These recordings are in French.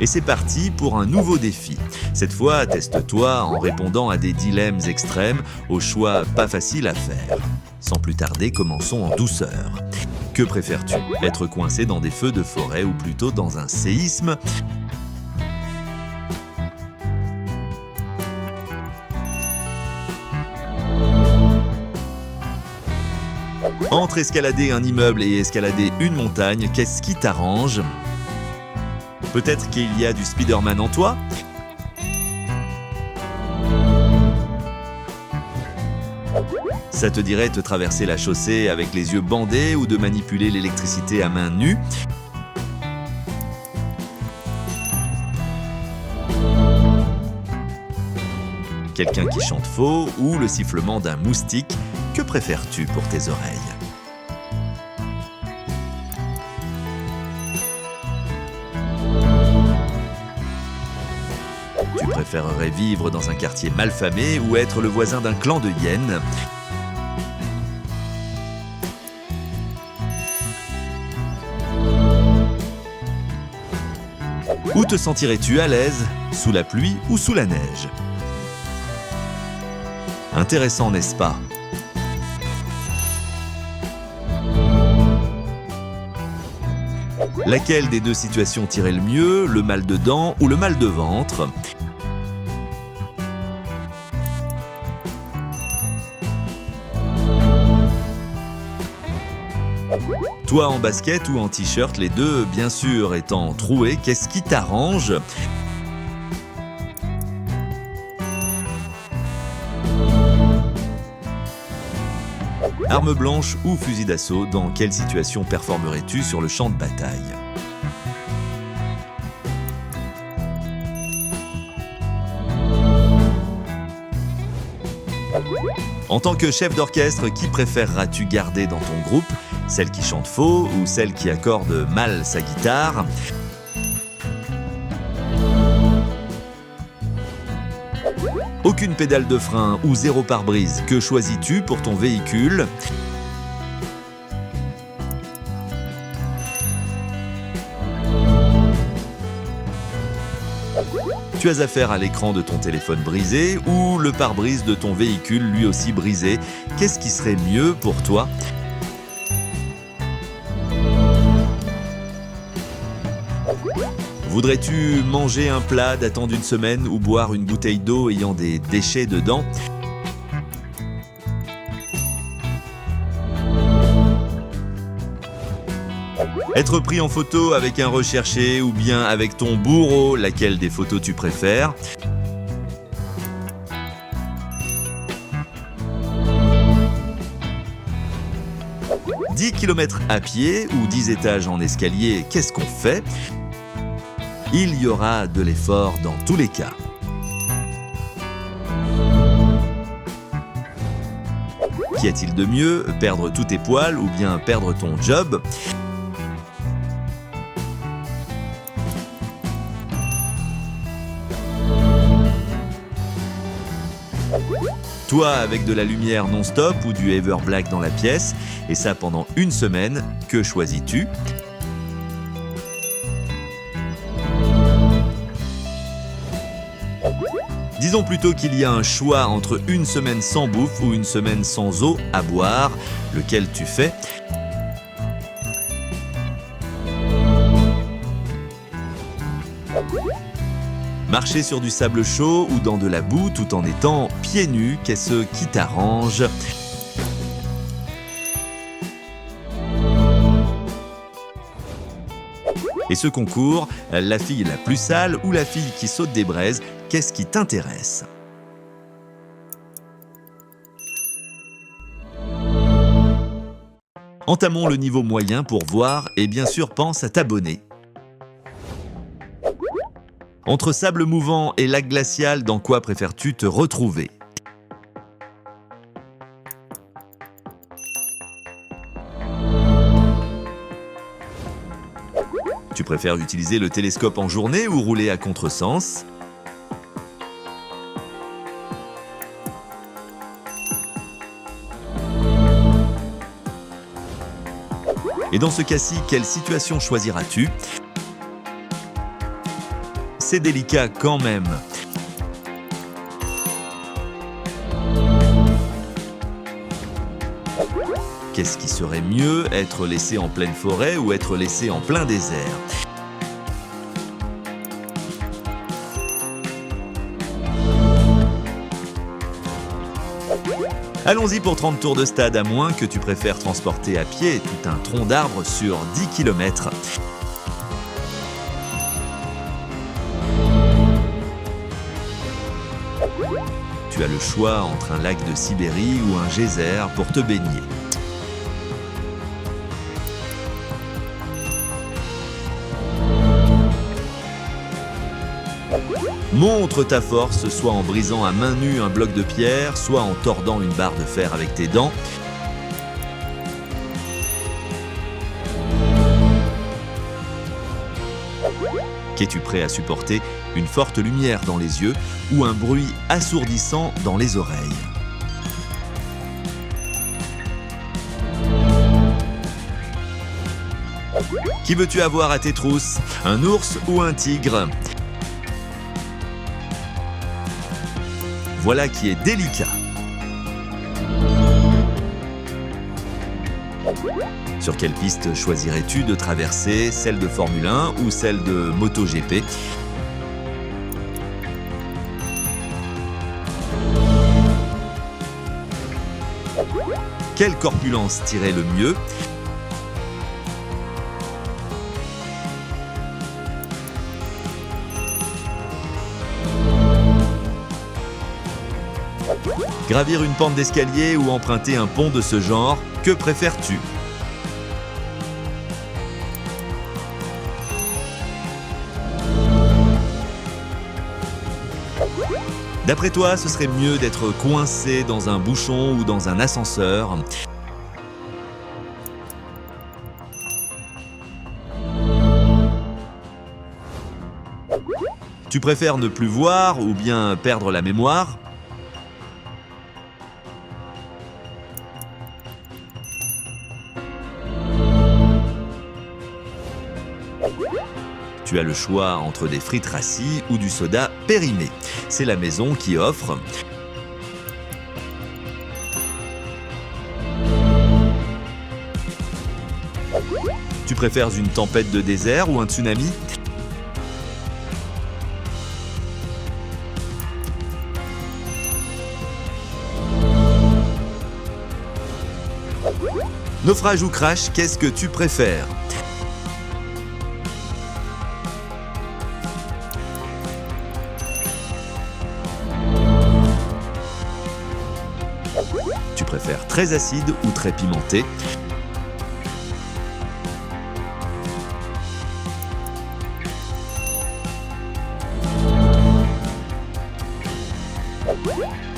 Et c'est parti pour un nouveau défi. Cette fois, teste-toi en répondant à des dilemmes extrêmes, au choix pas facile à faire. Sans plus tarder, commençons en douceur. Que préfères-tu? Être coincé dans des feux de forêt ou plutôt dans un séisme? Entre escalader un immeuble et escalader une montagne, qu'est-ce qui t'arrange? Peut-être qu'il y a du Spider-Man en toi? Ça te dirait de traverser la chaussée avec les yeux bandés ou de manipuler l'électricité à main nue? Quelqu'un qui chante faux ou le sifflement d'un moustique? Que préfères-tu pour tes oreilles? Tu préférerais vivre dans un quartier malfamé ou être le voisin d'un clan de hyènes? Où te sentirais-tu à l'aise? Sous la pluie ou sous la neige? Intéressant, n'est-ce pas? Laquelle des deux situations t'irait le mieux? Le mal de dents ou le mal de ventre? Toi en basket ou en t-shirt, les deux bien sûr étant troués, qu'est-ce qui t'arrange? Arme blanche ou fusil d'assaut, dans quelle situation performerais-tu sur le champ de bataille? En tant que chef d'orchestre, qui préféreras-tu garder dans ton groupe? Celle qui chante faux ou celle qui accorde mal sa guitare? Aucune pédale de frein ou zéro pare-brise, que choisis-tu pour ton véhicule? Tu as affaire à l'écran de ton téléphone brisé ou le pare-brise de ton véhicule lui aussi brisé. Qu'est-ce qui serait mieux pour toi? Voudrais-tu manger un plat datant d'une semaine ou boire une bouteille d'eau ayant des déchets dedans? Être pris en photo avec un recherché ou bien avec ton bourreau, laquelle des photos tu préfères? « 10 km à pied ou 10 étages en escalier, qu'est-ce qu'on fait? Il y aura de l'effort dans tous les cas. Qu'y a-t-il de mieux, perdre tous tes poils ou bien perdre ton job? Toi avec de la lumière non-stop ou du Everblack dans la pièce, et ça pendant une semaine, que choisis-tu? Disons plutôt qu'il y a un choix entre une semaine sans bouffe ou une semaine sans eau à boire. Lequel tu fais? Marcher sur du sable chaud ou dans de la boue tout en étant pieds nus, qu'est-ce qui t'arrange? Et ce concours, la fille la plus sale ou la fille qui saute des braises, qu'est-ce qui t'intéresse? Entamons le niveau moyen pour voir et bien sûr pense à t'abonner. Entre sable mouvant et lac glacial, dans quoi préfères-tu te retrouver? Tu préfères utiliser le télescope en journée ou rouler à contresens? Et dans ce cas-ci, quelle situation choisiras-tu? c'est délicat quand même. Qu'est-ce qui serait mieux, être laissé en pleine forêt ou être laissé en plein désert? Allons-y pour 30 tours de stade, à moins que tu préfères transporter à pied tout un tronc d'arbre sur 10 km. Tu as le choix entre un lac de Sibérie ou un geyser pour te baigner. Montre ta force, soit en brisant à main nue un bloc de pierre, soit en tordant une barre de fer avec tes dents. Es-tu prêt à supporter une forte lumière dans les yeux ou un bruit assourdissant dans les oreilles? Qui veux-tu avoir à tes trousses? Un ours ou un tigre? Voilà qui est délicat. Sur quelle piste choisirais-tu de traverser? Celle de Formule 1 ou celle de MotoGP? Quelle corpulence t'irait le mieux? Gravir une pente d'escalier ou emprunter un pont de ce genre, que préfères-tu? D'après toi, ce serait mieux d'être coincé dans un bouchon ou dans un ascenseur? Tu préfères ne plus voir ou bien perdre la mémoire? Tu as le choix entre des frites rassis ou du soda périmé. C'est la maison qui offre. Tu préfères une tempête de désert ou un tsunami? Naufrage ou crash, qu'est-ce que tu préfères? Tu préfères très acide ou très pimenté?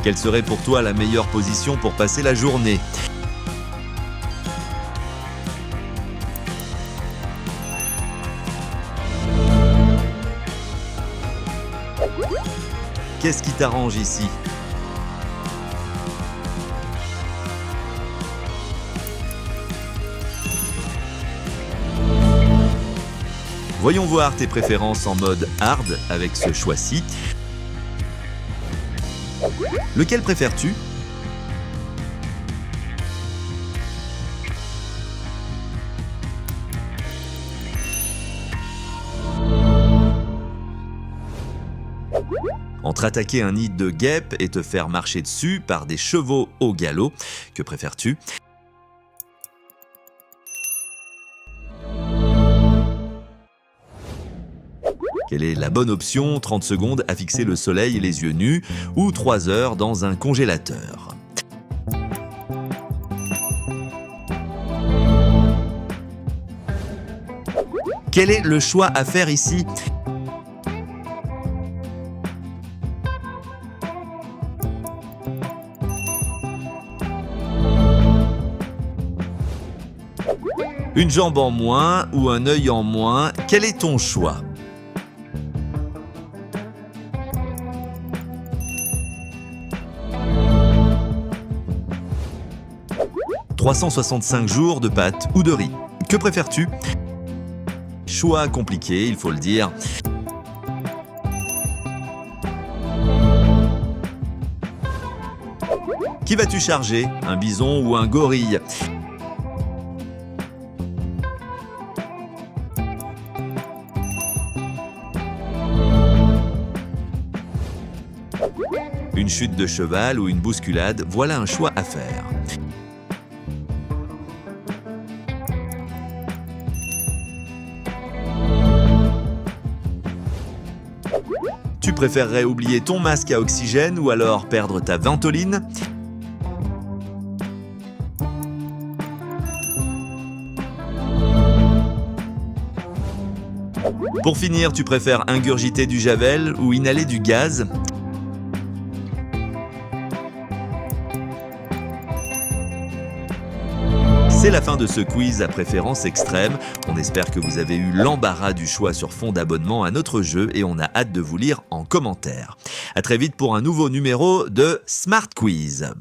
Quelle serait pour toi la meilleure position pour passer la journée? Qu'est-ce qui t'arrange ici? Voyons voir tes préférences en mode hard avec ce choix-ci. Lequel préfères-tu? Entre attaquer un nid de guêpes et te faire marcher dessus par des chevaux au galop, que préfères-tu? Quelle est la bonne option? 30 secondes à fixer le soleil les yeux nus ou 3 heures dans un congélateur? Quel est le choix à faire ici? Une jambe en moins ou un œil en moins, quel est ton choix? « 365 jours de pâtes ou de riz, que préfères-tu » Choix compliqué, il faut le dire. Qui vas-tu charger? Un bison ou un gorille? Une chute de cheval ou une bousculade, voilà un choix à faire. Tu préférerais oublier ton masque à oxygène ou alors perdre ta ventoline? Pour finir, tu préfères ingurgiter du javel ou inhaler du gaz? C'est la fin de ce quiz à préférence extrême. On espère que vous avez eu l'embarras du choix sur fond d'abonnement à notre jeu et on a hâte de vous lire en commentaire. À très vite pour un nouveau numéro de Smart Quiz.